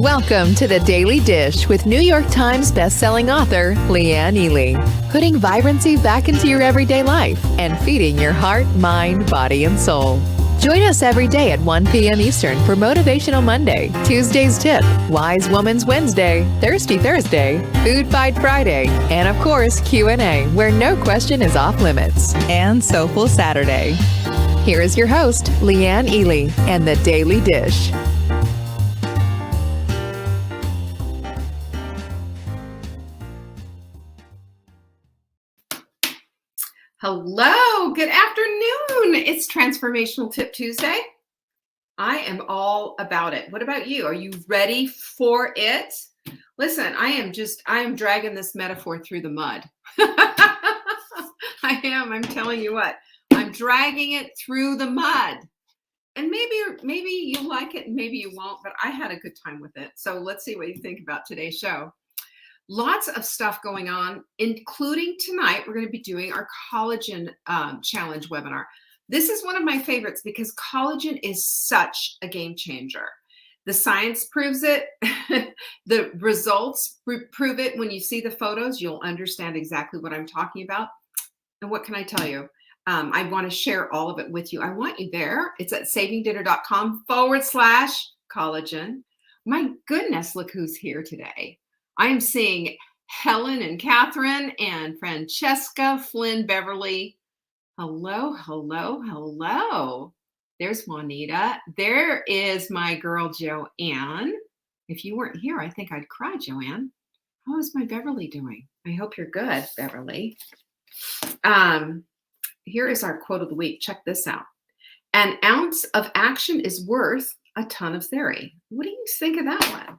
Welcome to the Daily Dish with New York Times bestselling author Leanne Ely. Putting vibrancy back into your everyday life and feeding your heart, mind, body, and soul. Join us every day at 1 p.m. Eastern for Motivational Monday, Tuesday's Tip, Wise Woman's Wednesday, Thirsty Thursday, Food Fight Friday, and of course Q&A, where no question is off limits, and Soulful Saturday. Here is your host, Leanne Ely, and the Daily Dish. Hello, good afternoon. It's Transformational Tip Tuesday. I am all about it. What about you? Are you ready for it? Listen, I am dragging this metaphor through the mud. I am, I'm telling you what, I'm dragging it through the mud. And maybe you'll like it and maybe you won't, but I had a good time with it. So let's see what you think about today's show. Lots of stuff going on, including tonight, we're going to be doing our collagen challenge webinar. This is one of my favorites because collagen is such a game changer. The science proves it. The results prove it. When you see the photos, you'll understand exactly what I'm talking about. And what can I tell you? I want to share all of it with you. I want you there. It's at savingdinner.com/collagen. My goodness, look who's here today. I am seeing Helen and Catherine and Francesca, Flynn, Beverly. Hello, hello, hello. There's Juanita. There is my girl, Joanne. If you weren't here, I think I'd cry, Joanne. How is my Beverly doing? I hope you're good, Beverly. Here is our quote of the week. Check this out. An ounce of action is worth a ton of theory. What do you think of that one?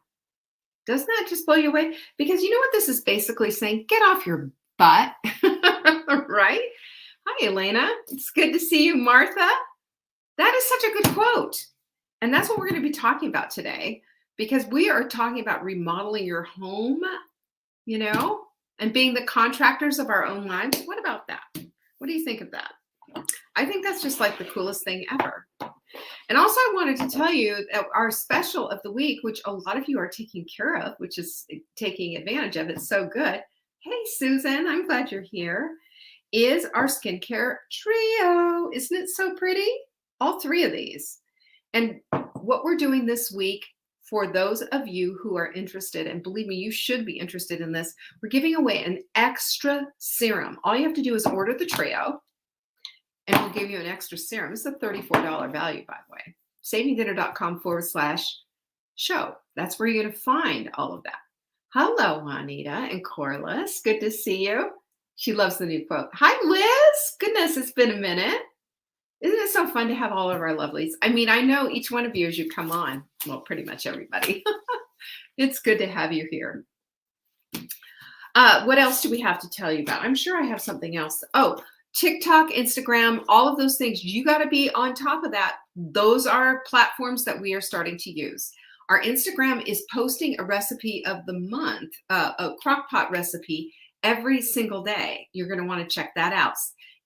Doesn't that just blow you away? Because you know what this is basically saying? Get off your butt, right? Hi, Elena. It's good to see you, Martha. That is such a good quote. And that's what we're going to be talking about today, because we are talking about remodeling your home, and being the contractors of our own lives. What about that? What do you think of that? I think that's just like the coolest thing ever. And also I wanted to tell you that our special of the week, which a lot of you are taking care of, which is taking advantage of, it's so good. Hey, Susan, I'm glad you're here, is our skincare trio. Isn't it so pretty? All three of these. And what we're doing this week, for those of you who are interested, and believe me, you should be interested in this, we're giving away an extra serum. All you have to do is order the trio, and we'll give you an extra serum. It's a $34 value, by the way. savingdinner.com/show. That's where you're going to find all of that. Hello, Juanita and Corliss. Good to see you. She loves the new quote. Hi, Liz. Goodness, it's been a minute. Isn't it so fun to have all of our lovelies? I mean, I know each one of you as you come on. Well, pretty much everybody. It's good to have you here. What else do we have to tell you about? I'm sure I have something else. Oh, TikTok, Instagram, all of those things. You got to be on top of that. Those are platforms that we are starting to use. Our Instagram is posting a recipe of the month, a crock pot recipe every single day. You're going to want to check that out.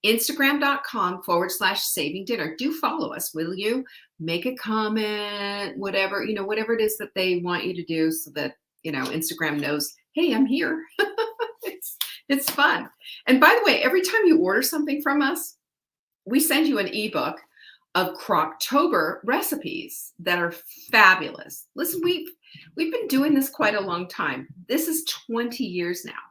Instagram.com/savingdinner. Do follow us, will you? Make a comment, whatever it is that they want you to do, so that, Instagram knows, hey, I'm here. It's fun. And by the way, every time you order something from us, we send you an ebook of Croctober recipes that are fabulous. Listen, we've been doing this quite a long time. This is 20 years now.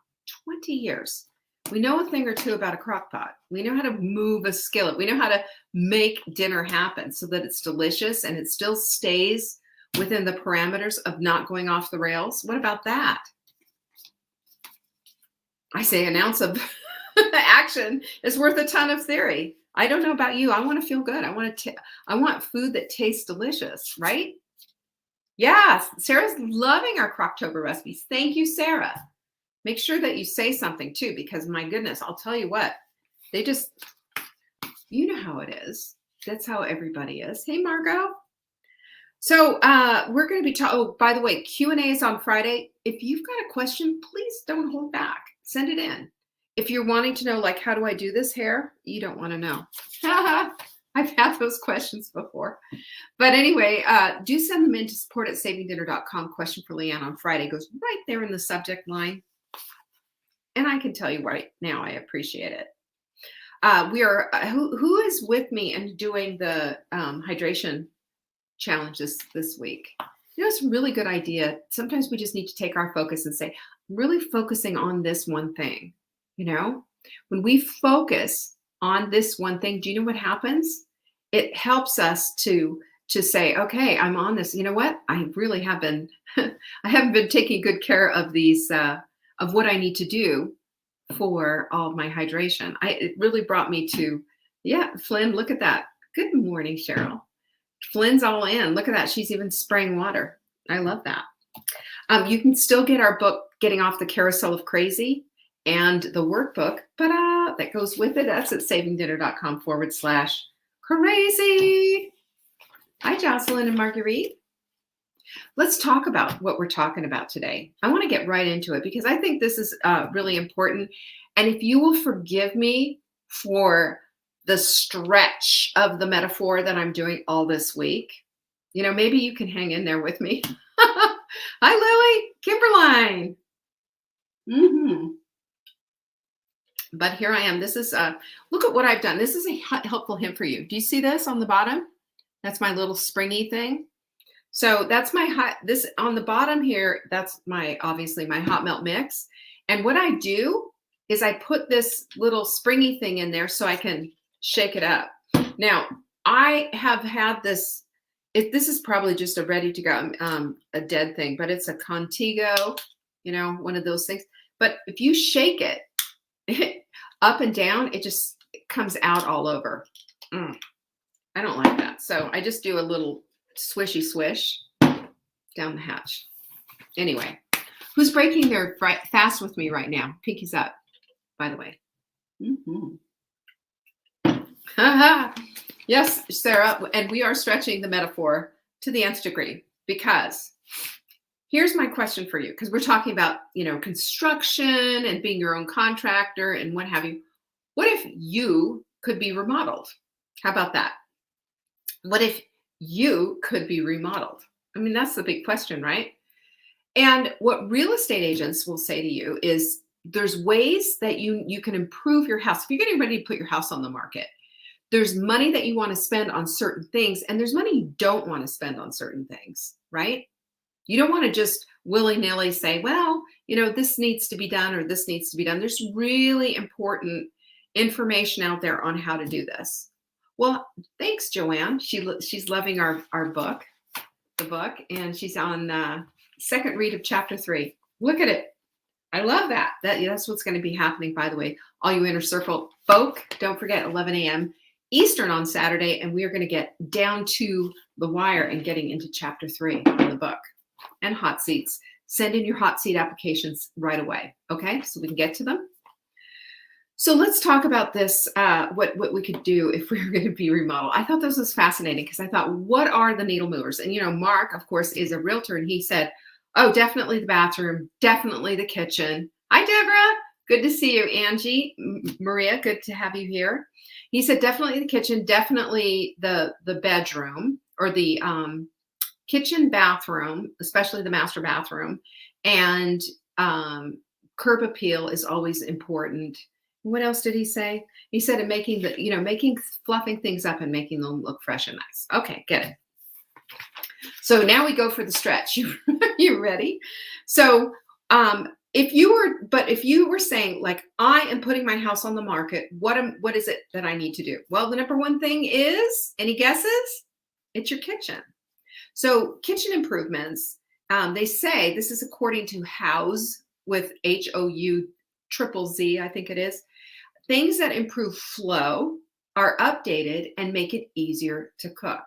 20 years. We know a thing or two about a crock pot. We know how to move a skillet. We know how to make dinner happen so that it's delicious and it still stays within the parameters of not going off the rails. What about that? I say an ounce of action is worth a ton of theory. I don't know about you. I want to feel good. I want food that tastes delicious, right? Yes, Sarah's loving our Croctober recipes. Thank you, Sarah. Make sure that you say something too, because my goodness, I'll tell you what, they just, you know how it is. That's how everybody is. Hey, Margot. So we're going to be talking, oh, by the way, Q&A is on Friday. If you've got a question, please don't hold back. Send it in. If you're wanting to know, like, how do I do this hair? You don't want to know. I've had those questions before. But anyway, do send them in to support@savingdinner.com. Question for Leanne on Friday goes right there in the subject line. And I can tell you right now, I appreciate it. We are who is with me and doing the hydration challenge this week? You know, it's a really good idea. Sometimes we just need to take our focus and say, I'm really focusing on this one thing. You know, when we focus on this one thing, do you know what happens? It helps us to say, okay, I'm on this. You know what? I really have been, I haven't been taking good care of these, of what I need to do for all of my hydration. It really brought me to, yeah, Flynn, look at that. Good morning, Cheryl. Flynn's all in. Look at that. She's even spraying water. I love that. You can still get our book, Getting Off the Carousel of Crazy, and the workbook, that goes with it. That's at savingdinner.com/crazy. Hi, Jocelyn and Marguerite. Let's talk about what we're talking about today. I want to get right into it because I think this is really important. And if you will forgive me for the stretch of the metaphor that I'm doing all this week, you know, maybe you can hang in there with me. Hi, Lily, Kimberline. But here I am. This is, look at what I've done. This is a helpful hint for you. Do you see this on the bottom? That's my little springy thing. So that's my this on the bottom here, that's obviously my hot melt mix. And what I do is I put this little springy thing in there so I can shake it up. Now, I have had this, this is probably just a ready to go, a dead thing, but it's a Contigo, you know, one of those things. But if you shake it up and down, it just comes out all over. I don't like that. So I just do a little swishy swish down the hatch. Anyway, who's breaking their fast with me right now? Pinky's up, by the way. Yes, Sarah, and we are stretching the metaphor to the nth degree, because here's my question for you, because we're talking about, you know, construction and being your own contractor and what have you. What if you could be remodeled? How about that? What if you could be remodeled? I mean, that's the big question, right? And what real estate agents will say to you is there's ways that you can improve your house. If you're getting ready to put your house on the market, there's money that you want to spend on certain things, and there's money you don't want to spend on certain things, right? You don't want to just willy-nilly say, well, you know, this needs to be done or this needs to be done. There's really important information out there on how to do this. Well, thanks, Joanne. She's loving our book, the book, and she's on second read of chapter 3. Look at it. I love that. That's what's going to be happening, by the way. All you Inner Circle folk, don't forget 11 a.m. Eastern on Saturday, and we are going to get down to the wire and getting into chapter 3 in the book. And hot seats. Send in your hot seat applications right away, okay? So we can get to them. So let's talk about this, what we could do if we were going to be remodeled. I thought this was fascinating because I thought, what are the needle movers? And, you know, Mark, of course, is a realtor, and he said, oh, definitely the bathroom, definitely the kitchen. Hi, Deborah. Good to see you. Angie, Maria, good to have you here. He said, definitely the kitchen, definitely the bedroom, or the kitchen, bathroom, especially the master bathroom, and curb appeal is always important. What else did he say? He said, making fluffing things up and making them look fresh and nice. Okay, get it. So now we go for the stretch. You ready? So if you were saying, like, I am putting my house on the market, what is it that I need to do? Well, the number one thing is, any guesses? It's your kitchen. So kitchen improvements, they say, this is according to House with HOUZZZ, I think it is. Things that improve flow are updated and make it easier to cook.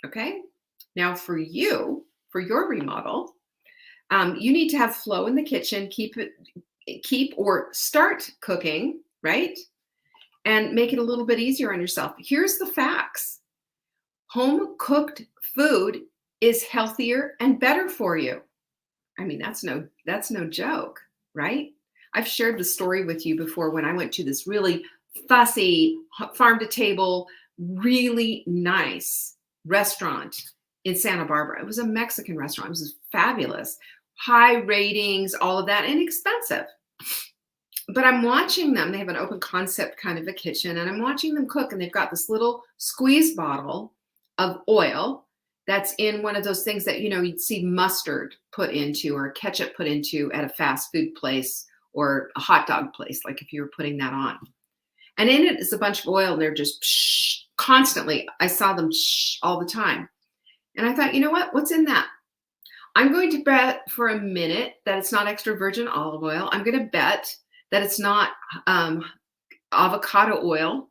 Okay? Now for your remodel, you need to have flow in the kitchen, keep or start cooking, right? And make it a little bit easier on yourself. Here's the facts. Home cooked food is healthier and better for you. I mean, that's no joke, right? I've shared the story with you before when I went to this really fussy farm to table really nice restaurant in Santa Barbara. It was a Mexican restaurant. It was fabulous. High ratings, all of that, inexpensive. But I'm watching them. They have an open concept kind of a kitchen, and I'm watching them cook, and they've got this little squeeze bottle of oil that's in one of those things that, you'd see mustard put into or ketchup put into at a fast food place or a hot dog place, like if you were putting that on. And in it is a bunch of oil, and they're just constantly. I saw them all the time. And I thought, you know what? What's in that? I'm going to bet for a minute that it's not extra virgin olive oil. I'm going to bet that it's not avocado oil,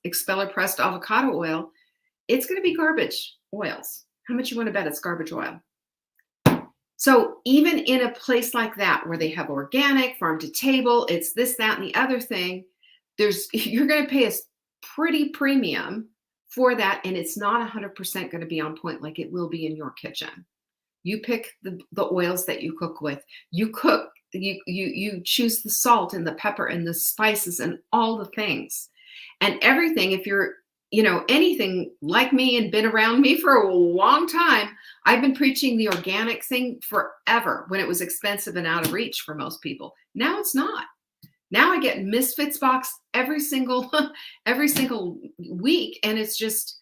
expeller pressed avocado oil. It's going to be garbage oils. How much you want to bet it's garbage oil? So even in a place like that where they have organic, farm to table, it's this, that, and the other thing, you're going to pay a pretty premium for that, and it's not 100% going to be on point like it will be in your kitchen. You pick the oils that you cook with. You cook. You choose the salt and the pepper and the spices and all the things and everything. If you're, anything like me and been around me for a long time, I've been preaching the organic thing forever when it was expensive and out of reach for most people. Now it's not. Now I get Misfits box every single week, and it's just,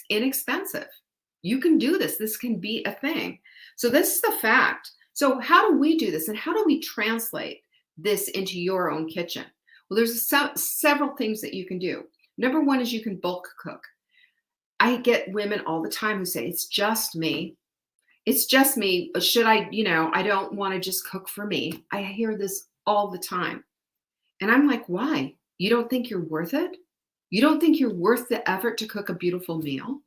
inexpensive. You can do this. This can be a thing. So this is the fact. So how do we do this, and how do we translate this into your own kitchen? Well, there's several things that you can do. Number one is you can bulk cook. I get women all the time who say, it's just me. It's just me. Should I, I don't want to just cook for me. I hear this all the time. And I'm like, why? You don't think you're worth it? You don't think you're worth the effort to cook a beautiful meal?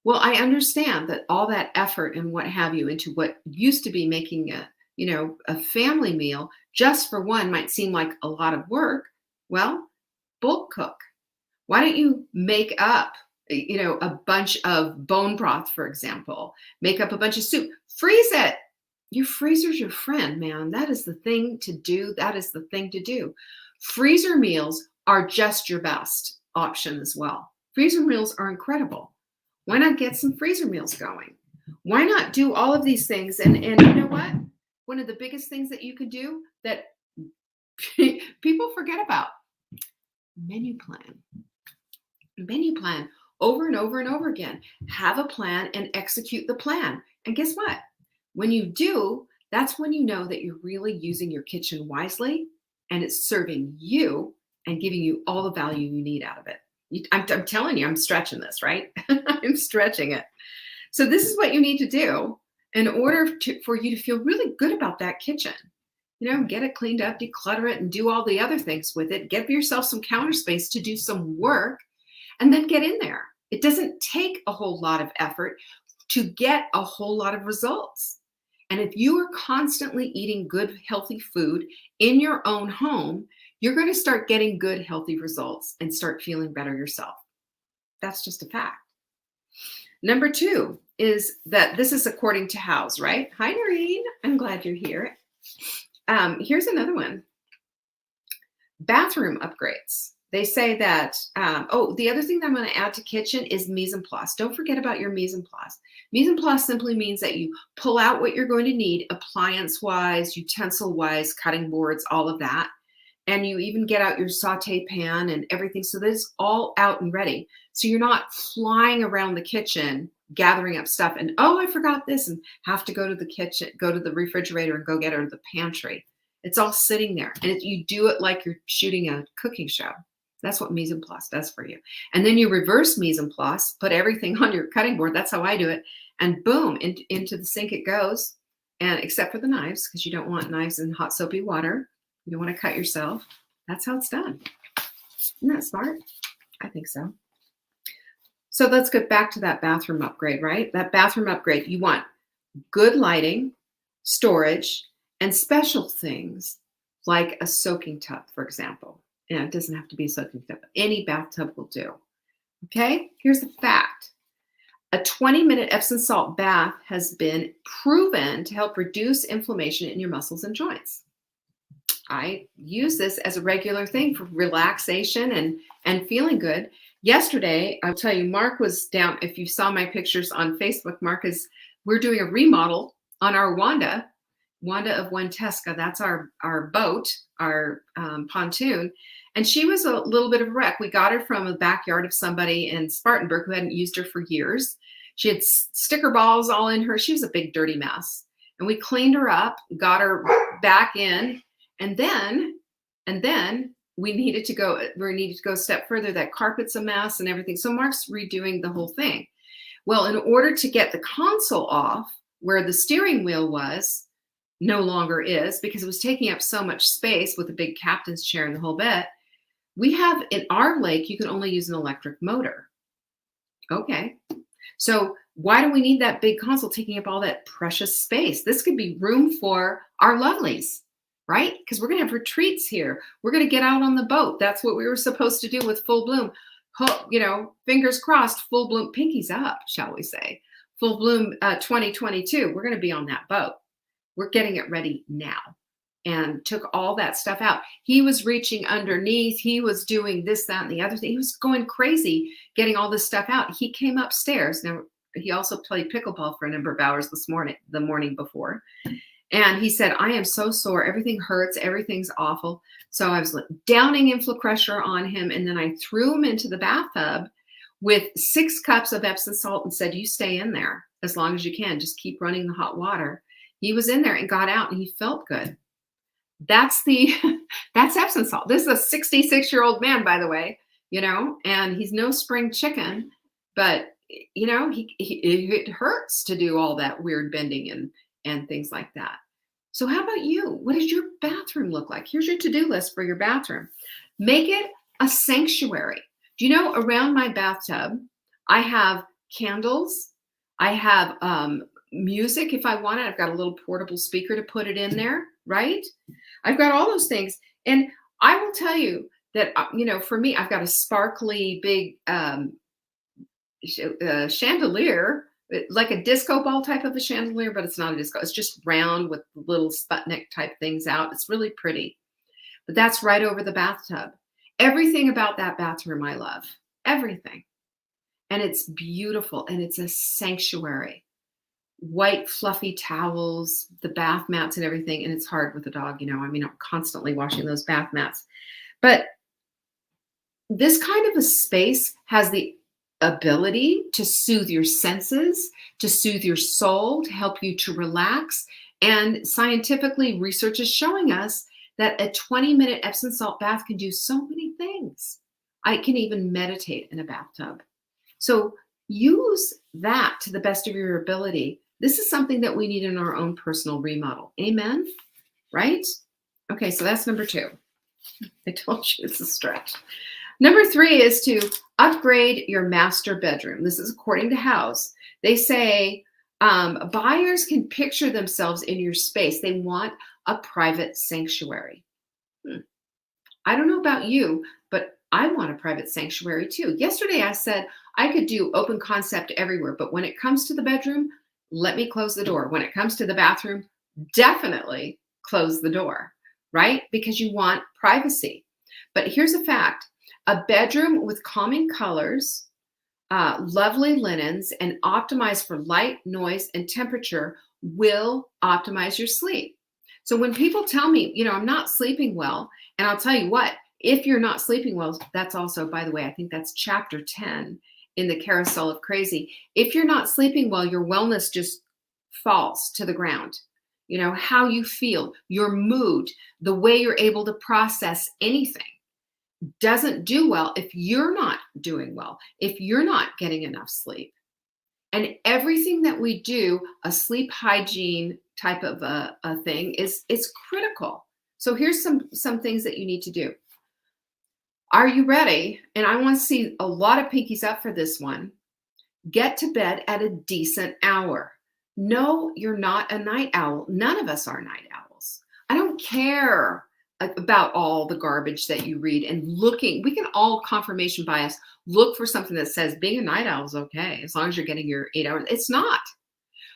Well, I understand that all that effort and what have you into what used to be making a family meal just for one might seem like a lot of work. Well, bulk cook. Why don't you make up, a bunch of bone broth, for example, make up a bunch of soup, freeze it. Your freezer's your friend, man. That is the thing to do. That is the thing to do. Freezer meals are just your best option as well. Freezer meals are incredible. Why not get some freezer meals going? Why not do all of these things? And you know what? One of the biggest things that you can do that people forget about, menu plan. Menu plan over and over and over again. Have a plan and execute the plan. And guess what? When you do, that's when you know that you're really using your kitchen wisely and it's serving you and giving you all the value you need out of it. I'm telling you, I'm stretching this, right? I'm stretching it. So this is what you need to do in order for you to feel really good about that kitchen. Get it cleaned up, declutter it, and do all the other things with it. Give yourself some counter space to do some work, and then get in there. It doesn't take a whole lot of effort to get a whole lot of results. And if you are constantly eating good, healthy food in your own home, you're going to start getting good, healthy results and start feeling better yourself. That's just a fact. Number two is that this is according to House, right? Hi, Noreen. I'm glad you're here. Here's another one. Bathroom upgrades. They say that, the other thing that I'm going to add to kitchen is mise en place. Don't forget about your mise en place. Mise en place simply means that you pull out what you're going to need, appliance-wise, utensil-wise, cutting boards, all of that. And you even get out your saute pan and everything. So that it's all out and ready. So you're not flying around the kitchen, gathering up stuff and, I forgot this, and have to go to the kitchen, go to the refrigerator and go get it, or the pantry. It's all sitting there. And you do it like you're shooting a cooking show. That's what mise en place does for you. And then you reverse mise en place, put everything on your cutting board. That's how I do it. And boom, into the sink it goes. And except for the knives, because you don't want knives in hot soapy water. You don't want to cut yourself. That's how it's done. Isn't that smart? I think so. So let's get back to that bathroom upgrade, right? That bathroom upgrade, you want good lighting, storage, and special things like a soaking tub, for example. It doesn't have to be a soaking tub. Any bathtub will do. Okay? Here's the fact. A 20-minute Epsom salt bath has been proven to help reduce inflammation in your muscles and joints. I use this as a regular thing for relaxation and feeling good. Yesterday, I'll tell you, Mark was down. If you saw my pictures on Facebook, we're doing a remodel on our Wanda of Wantesca. That's our boat, our pontoon. And she was a little bit of a wreck. We got her from a backyard of somebody in Spartanburg who hadn't used her for years. She had sticker balls all in her. She was a big dirty mess. And we cleaned her up, got her back in, and then we needed to go a step further. That carpet's a mess and everything. So Mark's redoing the whole thing. Well, in order to get the console off where the steering wheel was, no longer is, because it was taking up so much space with the big captain's chair and the whole bit, we have in our lake, you can only use an electric motor. Okay. So why do we need that big console taking up all that precious space? This could be room for our lovelies, right? Because we're going to have retreats here. We're going to get out on the boat. That's what we were supposed to do with Full Bloom. Fingers crossed, Full Bloom, pinkies up, shall we say. Full Bloom 2022. We're going to be on that boat. We're getting it ready now. And took all that stuff out. He was reaching underneath. He was doing this, that, and the other thing. He was going crazy getting all this stuff out. He came upstairs. Now, he also played pickleball for a number of hours the morning before. And he said, I am so sore. Everything hurts. Everything's awful. So I was downing influx on him. And then I threw him into the bathtub with 6 cups of Epsom salt and said, you stay in there as long as you can. Just keep running the hot water. He was in there and got out and he felt good. That's Epsom salt. This is a 66-year-old man, by the way, and he's no spring chicken, but it hurts to do all that weird bending and things like that. So how about you? What does your bathroom look like? Here's your to-do list for your bathroom. Make it a sanctuary. Do you know, around my bathtub, I have candles. I have music if I want it. I've got a little portable speaker to put it in there, right? I've got all those things. And I will tell you that, for me, I've got a sparkly big chandelier, like a disco ball type of a chandelier, but it's not a disco. It's just round with little Sputnik type things out. It's really pretty. But that's right over the bathtub. Everything about that bathroom I love. Everything. And it's beautiful. And it's a sanctuary. White fluffy towels, the bath mats and everything. And it's hard with a dog, I'm constantly washing those bath mats. But this kind of a space has the ability to soothe your senses, to soothe your soul, to help you to relax. And scientifically, research is showing us that a 20-minute Epsom salt bath can do so many things. I can even meditate in a bathtub. So use that to the best of your ability. This is something that we need in our own personal remodel. Amen? Right? Okay, so that's number 2. I told you it's a stretch. Number 3 is to upgrade your master bedroom. This is according to House. They say buyers can picture themselves in your space. They want a private sanctuary. I don't know about you, but I want a private sanctuary too. Yesterday I said I could do open concept everywhere, but when it comes to the bedroom, let me close the door. When it comes to the bathroom, definitely close the door, right? Because you want privacy. But here's a fact. A bedroom with calming colors, lovely linens, and optimized for light, noise, and temperature will optimize your sleep. So when people tell me, I'm not sleeping well, and I'll tell you what, if you're not sleeping well, that's also, by the way, I think that's chapter 10 in the Carousel of Crazy. If you're not sleeping well, your wellness just falls to the ground. How you feel, your mood, the way you're able to process anything doesn't do well if you're not doing well, if you're not getting enough sleep. And everything that we do, a sleep hygiene type of a thing, is critical. So here's some things that you need to do. Are you ready? And I want to see a lot of pinkies up for this one. Get to bed at a decent hour. No, you're not a night owl. None of us are night owls. I don't care about all the garbage that you read and looking. We can all confirmation bias look for something that says being a night owl is okay as long as you're getting your 8 hours. It's not.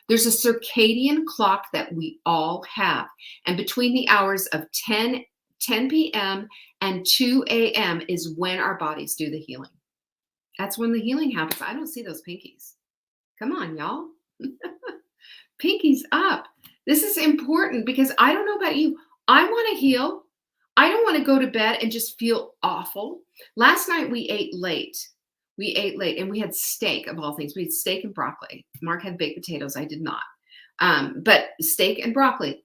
There's a circadian clock that we all have. And between the hours of 10 10 p.m. and 2 a.m. is when our bodies do the healing. That's when the healing happens. I don't see those pinkies. Come on, y'all. Pinkies up. This is important because I don't know about you. I want to heal. I don't want to go to bed and just feel awful. Last night we ate late. We ate late and we had steak of all things. We had steak and broccoli. Mark had baked potatoes. I did not. But steak and broccoli,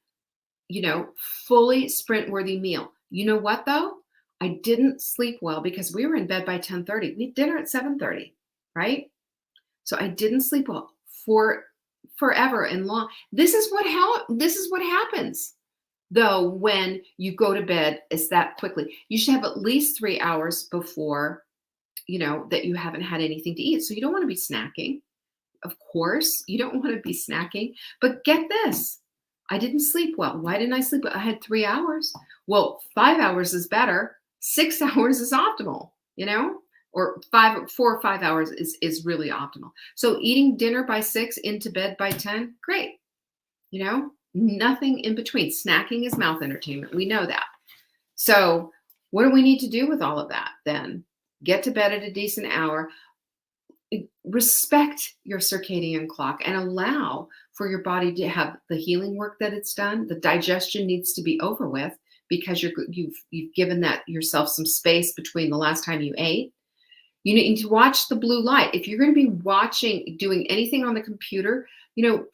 fully sprint-worthy meal. You know what though? I didn't sleep well because we were in bed by 10:30. We had dinner at 7:30, right? So I didn't sleep well for forever and long. This is what happens though when you go to bed is that quickly. You should have at least 3 hours before, that you haven't had anything to eat. So you don't want to be snacking. Of course, you don't want to be snacking. But get this. I didn't sleep well. Why didn't I sleep well? I had 3 hours. Well, 5 hours is better. 6 hours is optimal, or 4 or 5 hours is really optimal. So eating dinner by 6, into bed by 10, great. Nothing in between. Snacking is mouth entertainment. We know that. So what do we need to do with all of that then? Get to bed at a decent hour. Respect your circadian clock and allow for your body to have the healing work that it's done. The digestion needs to be over with because you've given that yourself some space between the last time you ate. You need to watch the blue light. If you're going to be doing anything on the computer,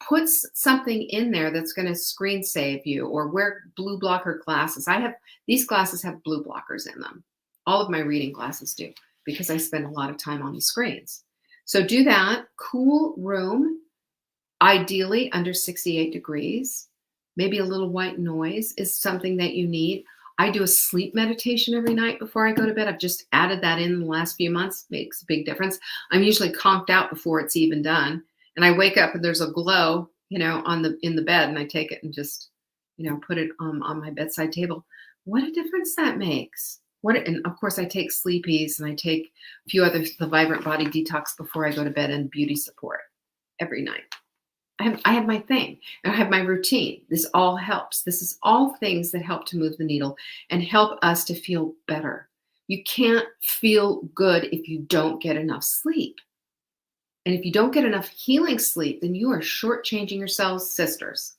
put something in there that's going to screen save you, or wear blue blocker glasses. These glasses have blue blockers in them. All of my reading glasses do because I spend a lot of time on the screens. So do that. Cool room, ideally under 68 degrees. Maybe a little white noise is something that you need. I do a sleep meditation every night before I go to bed. I've just added that in the last few months. Makes a big difference. I'm usually conked out before it's even done. And I wake up and there's a glow, in the bed, and I take it and just, put it on my bedside table. What a difference that makes. And of course I take sleepies and I take a few others, the Vibrant Body Detox before I go to bed, and beauty support every night. I have my thing. I have my routine. This all helps. This is all things that help to move the needle and help us to feel better. You can't feel good if you don't get enough sleep. And if you don't get enough healing sleep, then you are shortchanging yourselves, sisters.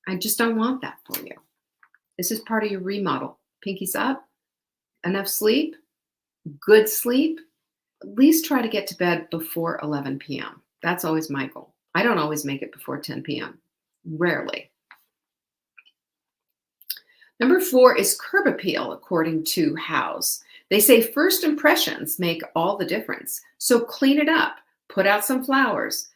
I just don't want that for you. This is part of your remodel. Pinkies up, enough sleep, good sleep. At least try to get to bed before 11 p.m. That's always my goal. I don't always make it before 10 p.m. Rarely. Number 4 is curb appeal, according to House. They say first impressions make all the difference. So clean it up. Put out some flowers.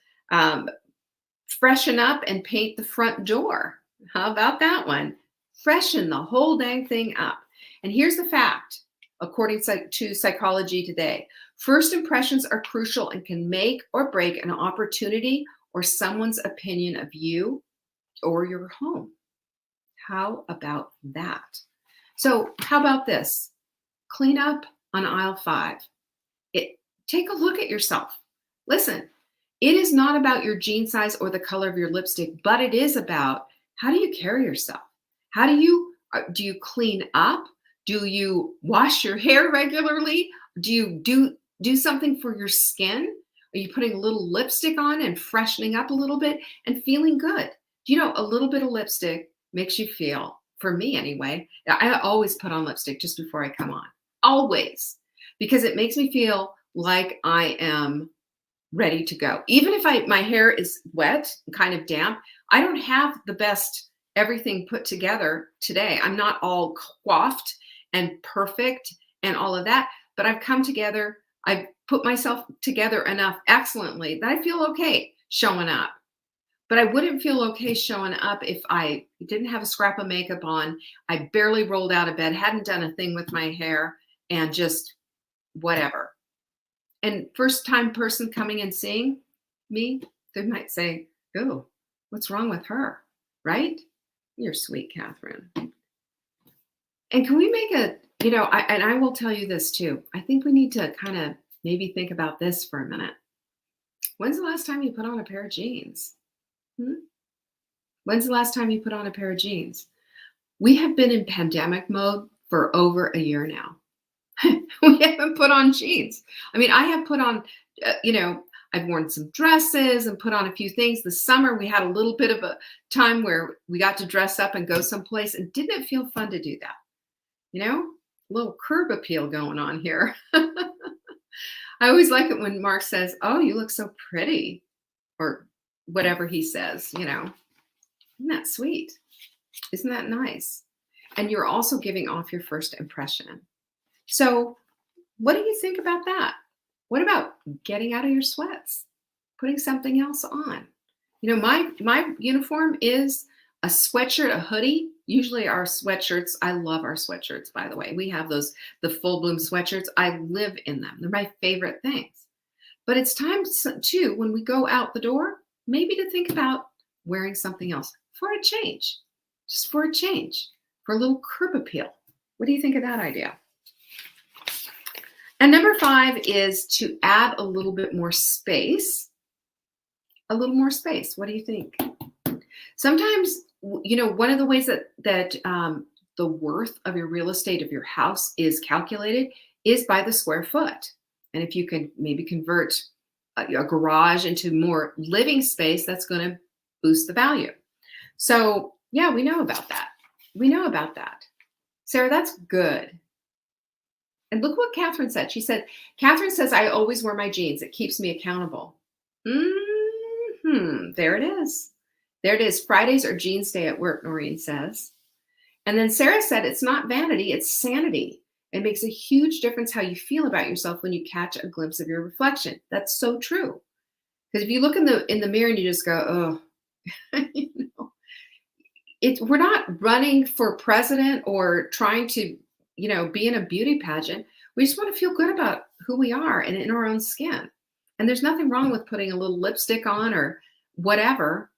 Freshen up and paint the front door. How about that one? Freshen the whole dang thing up. And here's the fact, according to Psychology Today. First impressions are crucial and can make or break an opportunity or someone's opinion of you or your home. How about that? So how about this? Clean up on aisle 5. Take a look at yourself. Listen, it is not about your jean size or the color of your lipstick, but it is about how do you carry yourself? How do you clean up? Do you wash your hair regularly? Do you do something for your skin? Are you putting a little lipstick on and freshening up a little bit and feeling good? A little bit of lipstick makes you feel, for me anyway, I always put on lipstick just before I come on. Always. Because it makes me feel like I am ready to go. Even if my hair is wet, kind of damp, I don't have the best everything put together today. I'm not all coiffed and perfect and all of that, but I've come together. I've put myself together enough excellently that I feel okay showing up. But I wouldn't feel okay showing up if I didn't have a scrap of makeup on. I barely rolled out of bed, hadn't done a thing with my hair, and just whatever. And first time person coming and seeing me, they might say, "Oh, what's wrong with her?" Right? You're sweet, Catherine. And can we make and I will tell you this too. I think we need to kind of maybe think about this for a minute. When's the last time you put on a pair of jeans? When's the last time you put on a pair of jeans? We have been in pandemic mode for over a year now. We haven't put on jeans. I mean, I have put on, I've worn some dresses and put on a few things. This summer, we had a little bit of a time where we got to dress up and go someplace, and didn't it feel fun to do that? A little curb appeal going on here. I always like it when Mark says, "Oh, you look so pretty," or whatever he says, Isn't that sweet? Isn't that nice? And you're also giving off your first impression. So, what do you think about that? What about getting out of your sweats, putting something else on? My uniform is a sweatshirt, a hoodie. Usually our sweatshirts, I love our sweatshirts, by the way. We have the full bloom sweatshirts. I live in them. They're my favorite things. But it's time too, when we go out the door, maybe to think about wearing something else for a change, just for a change, for a little curb appeal. What do you think of that idea? And number 5 is to add a little bit more space. A little more space. What do you think? Sometimes, one of the ways that the worth of your real estate of your house is calculated is by the square foot. And if you can maybe convert a garage into more living space, that's going to boost the value. So, yeah, we know about that. Sarah, that's good. And look what Catherine said. Catherine says, I always wear my jeans. It keeps me accountable. There it is. Fridays are jeans day at work, Noreen says. And then Sarah said, it's not vanity, it's sanity. It makes a huge difference how you feel about yourself when you catch a glimpse of your reflection. That's so true. Because if you look in the mirror and you just go, oh, we're not running for president or trying to, be in a beauty pageant. We just want to feel good about who we are and in our own skin. And there's nothing wrong with putting a little lipstick on or whatever.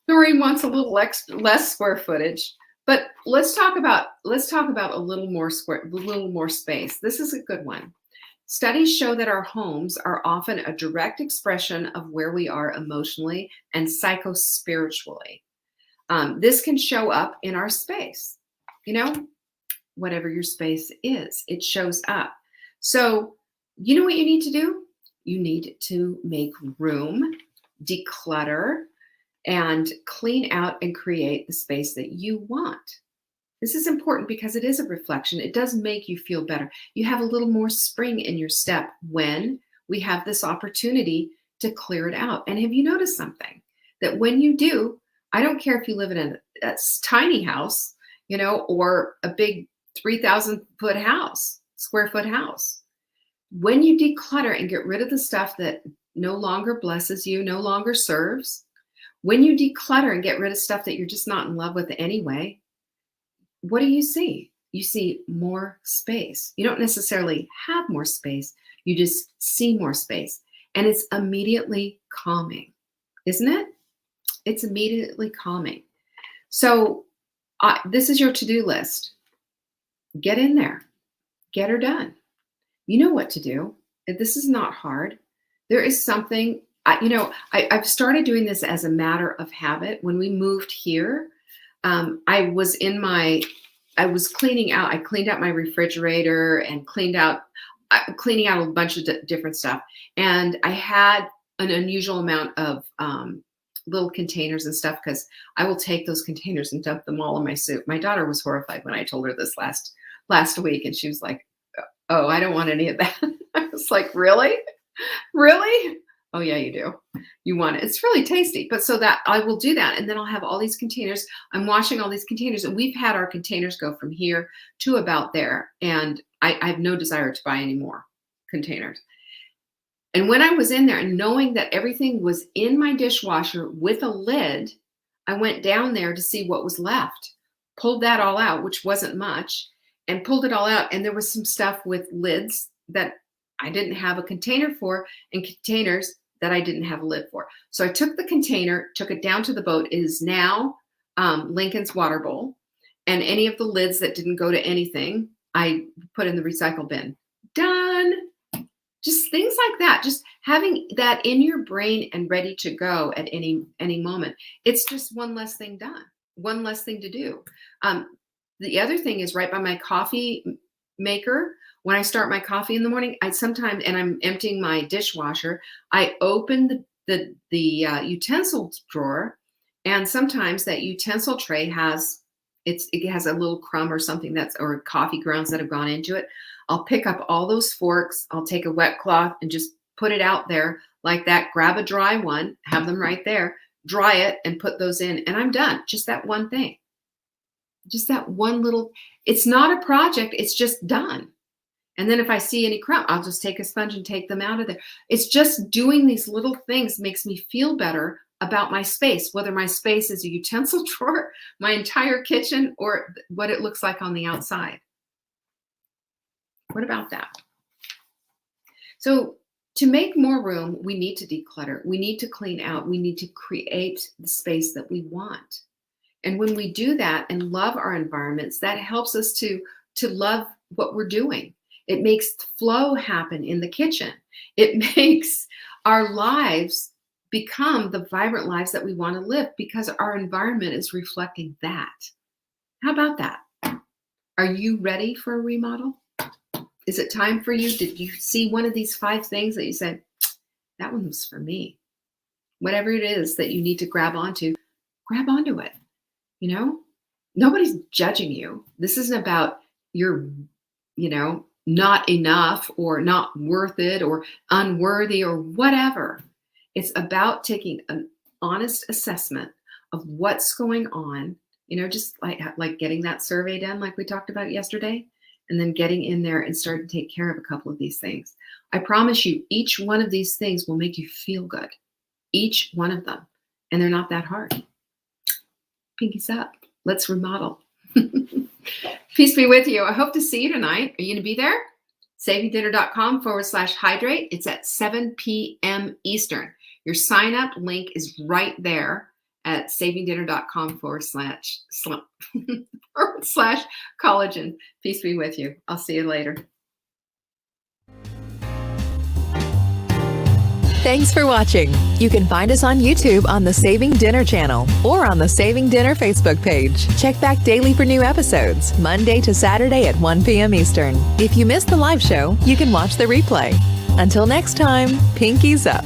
Noreen wants a little less square footage, but let's talk about a little more space. This is a good one. Studies show that our homes are often a direct expression of where we are emotionally and psychospiritually. This can show up in our space. Whatever your space is, it shows up. So, you know what you need to do? You need to make room, declutter, and clean out and create the space that you want. This is important because it is a reflection. It does make you feel better. You have a little more spring in your step when we have this opportunity to clear it out. And have you noticed something? That when you do, I don't care if you live in a tiny house, or a big 3,000 square foot house. When you declutter and get rid of the stuff that no longer blesses you, no longer serves, when you declutter and get rid of stuff that you're just not in love with anyway, what do you see? You see more space. You don't necessarily have more space. You just see more space. And it's immediately calming, isn't it? It's immediately calming. So this is your to-do list. Get in there. Get her done. You know what to do. This is not hard. There is something, I've started doing this as a matter of habit. When we moved here, I was cleaning out. I cleaned out my refrigerator and cleaning out a bunch of different stuff. And I had an unusual amount of little containers and stuff because I will take those containers and dump them all in my soup. My daughter was horrified when I told her this last week, and she was like, "Oh, I don't want any of that." I was like, "Really? Really? Oh yeah, you do. You want it. It's really tasty." But so that I will do that, and then I'll have all these containers. I'm washing all these containers, and we've had our containers go from here to about there, and I have no desire to buy any more containers. And when I was in there and knowing that everything was in my dishwasher with a lid, I went down there to see what was left, pulled that all out, which wasn't much, and pulled it all out. And there was some stuff with lids that I didn't have a container for and containers that I didn't have a lid for. So I took the container, took it down to the boat. It is now Lincoln's water bowl. And any of the lids that didn't go to anything, I put in the recycle bin. Done. Just things like that. Just having that in your brain and ready to go at any moment. It's just one less thing done, one less thing to do. The other thing is right by my coffee maker. When I start my coffee in the morning, I sometimes, and I'm emptying my dishwasher, I open the utensil drawer, and sometimes that utensil tray has it has a little crumb or something or coffee grounds that have gone into it. I'll pick up all those forks. I'll take a wet cloth and just put it out there like that. Grab a dry one, have them right there, dry it, and put those in, and I'm done. Just that one thing. Just that one little. It's not a project. It's just done. And then if I see any crumb, I'll just take a sponge and take them out of there. It's just doing these little things makes me feel better about my space, whether my space is a utensil drawer, my entire kitchen, or what it looks like on the outside. What about that? So to make more room, we need to declutter. We need to clean out. We need to create the space that we want. And when we do that and love our environments, that helps us to love what we're doing. It makes flow happen in the kitchen. It makes our lives become the vibrant lives that we want to live because our environment is reflecting that. How about that? Are you ready for a remodel? Is it time for you? Did you see one of these 5 things that you said, that one was for me? Whatever it is that you need to grab onto it. You know, nobody's judging you. This isn't about your, not enough or not worth it or unworthy or whatever. It's about taking an honest assessment of what's going on, just like getting that survey done like we talked about yesterday, and then getting in there and starting to take care of a couple of these things. I promise you, each one of these things will make you feel good. Each one of them. And they're not that hard. Pinkies up. Let's remodel. Peace be with you. I hope to see you tonight. Are you going to be there? savingdinner.com/hydrate. It's at 7 p.m. Eastern. Your sign up link is right there at savingdinner.com/collagen. Peace be with you. I'll see you later. Thanks for watching. You can find us on YouTube on the Saving Dinner channel or on the Saving Dinner Facebook page. Check back daily for new episodes, Monday to Saturday at 1 p.m. Eastern. If you missed the live show, you can watch the replay. Until next time, pinkies up.